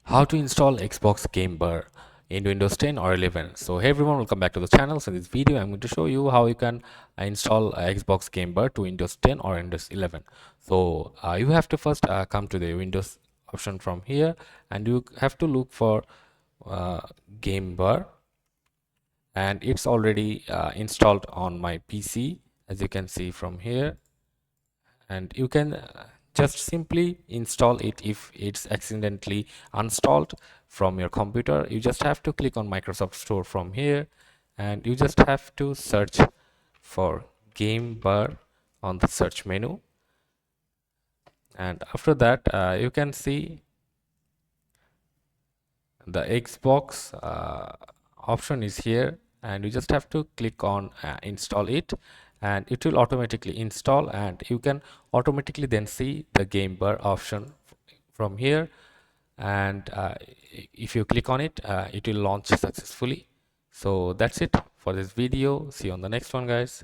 How to install Xbox Game Bar in Windows 10 or 11. So hey everyone, welcome back to the channel. So in this video I'm going to show you how you can install Xbox Game Bar to Windows 10 or Windows 11. So you have to first come to the Windows option from here, and you have to look for uh, Game Bar, and it's already installed on my PC, as you can see from here. And you can just simply install it. If it's accidentally installed from your computer, you just have to click on Microsoft Store from here, and you just have to search for Game Bar on the search menu. And after that you can see the Xbox option is here, and you just have to click on install it, and it will automatically install, and you can automatically then see the Game Bar option from here. And if you click on it, it will launch successfully. So that's it for this video. See you on the next one, guys.